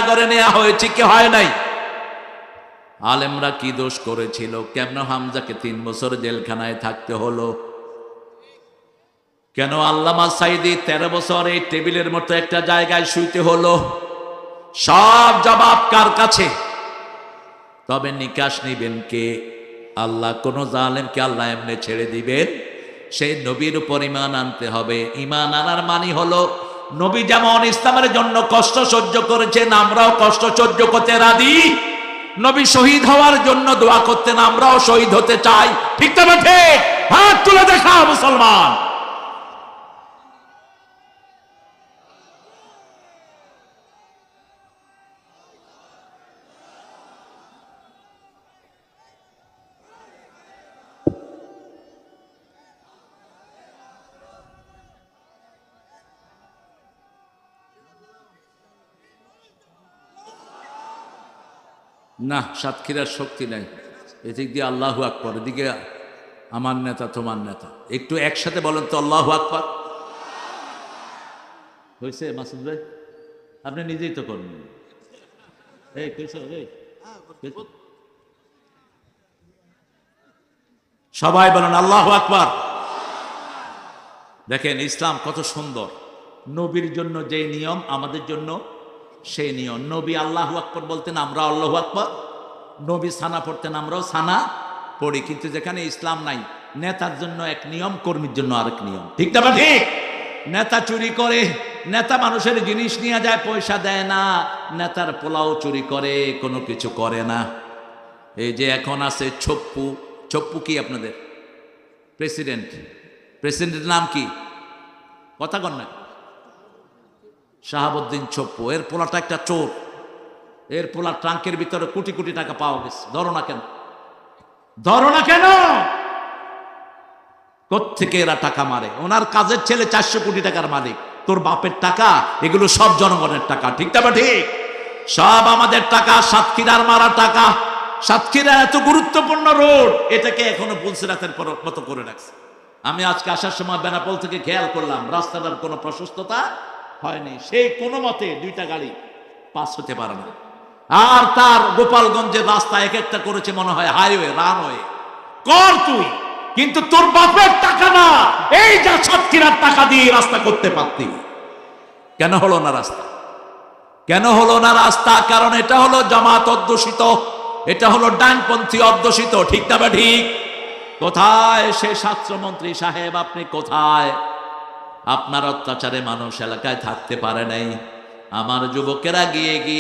করে নেওয়া হয়েছে কি হয় নাই? আলেমরা কি দোষ করেছিল? কেন হামজাকে 3 বছর জেলখানায় থাকতে হলো? কেন আল্লামা সাইদি 13 বছর এই টেবিলের মতো একটা জায়গায় শুইতে হলো? সব জবাব কার কাছে? তবে নিকাশ নিবেন কে? আল্লাহ। কোন জালেমকে আল্লাহ এমনি ছেড়ে দিবেন? সেই নবীর উপর ঈমান আনতে হবে। ঈমান আনার মানে হলো নবী যেমন ইসলামের জন্য কষ্ট সহ্য করেছেন, আমরাও কষ্ট সহ্য করতে রাজি। নবী শহীদ হওয়ার জন্য দোয়া করতেন, আমরাও শহীদ হতে চাই। ঠিক তো না? ঠিক? হাত তুলে দেখা মুসলমান। না, সাতক্ষীরার শক্তি নাই। এদিক দিয়ে আল্লাহু আকবার, এদিকে আমার নেতা তোমার নেতা। একটু একসাথে বলেন তো আল্লাহু আকবার। হয়েছে মাসুদ ভাই? আপনি নিজেই তো করেন। এই কইছো, এই সবাই বলেন আল্লাহু আকবার। দেখেন ইসলাম কত সুন্দর। নবীর জন্য যে নিয়ম, আমাদের জন্য সেই নিয়ম। নবী আল্লাহু আকবার বলতেন, আমরা আল্লাহু আকবার। নবী সানা পড়তেন, আমরাও সানা পড়ি। কিন্তু যেখানে ইসলাম নাই, নেতার জন্য এক নিয়ম, কর্মীর জন্য আরেক নিয়ম। ঠিক না? ঠিক। নেতা চুরি করে, নেতা মানুষের জিনিস নিয়ে যায়, পয়সা দেয় না। নেতার পোলাও চুরি করে, কোনো কিছু করে না। এই যে এখন আছে ছপ্পু। ছপ্পু কি আপনাদের প্রেসিডেন্ট? প্রেসিডেন্টের নাম কি? কথা কন না। শাহাবুদ্দিন ছপ্পু। এর পোলাটা একটা চোর। এর পোলার ট্রাঙ্কের ভিতরে কোটি কোটি টাকা পাওয়া গেছে। ধরো না কেন? ধরো না কেন? কোত্থেকে এরা টাকা মারে? ওনার কাজের ছেলে 400 কোটি টাকার মালিক। তোর বাপের টাকা, এগুলো সব জনগণের টাকা। ঠিক না? ঠিক। সব আমাদের টাকা, সাতক্ষীরার মারা টাকা। সাতক্ষীরা এত গুরুত্বপূর্ণ রোড, এটাকে এখনো পুলসিরাতের মতো করে রাখছে। আমি আজকে আসার সময় বেনাপোল থেকে খেয়াল করলাম, রাস্তাটার কোনো প্রশস্ততা হয়নি। সেই কোনো মতে 2টা গাড়ি পাস হতে পারে না। আর তার গোপালগঞ্জের রাস্তা এক একটা করেছে মনে হয় হাইওয়ে, রানওয়ে। কর তুই, কিন্তু তোর বাপের টাকা না। এই যা সাতক্ষীরার টাকা দিয়ে রাস্তা করতে পারতি। কেন হলো না রাস্তা? কেন হলো না রাস্তা? কারণ এটা হলো জামাত অধ্যুষিত, এটা হলো ডানপন্থী অধ্যুষিত। ঠিক না? ঠিক। কোথায় সে স্বাস্থ্যমন্ত্রী সাহেব? আপনি কোথায়? আপনার অত্যাচারে মানুষ এলাকায় থাকতে পারে নাই। আমার যুবকেরা গিয়ে গিয়ে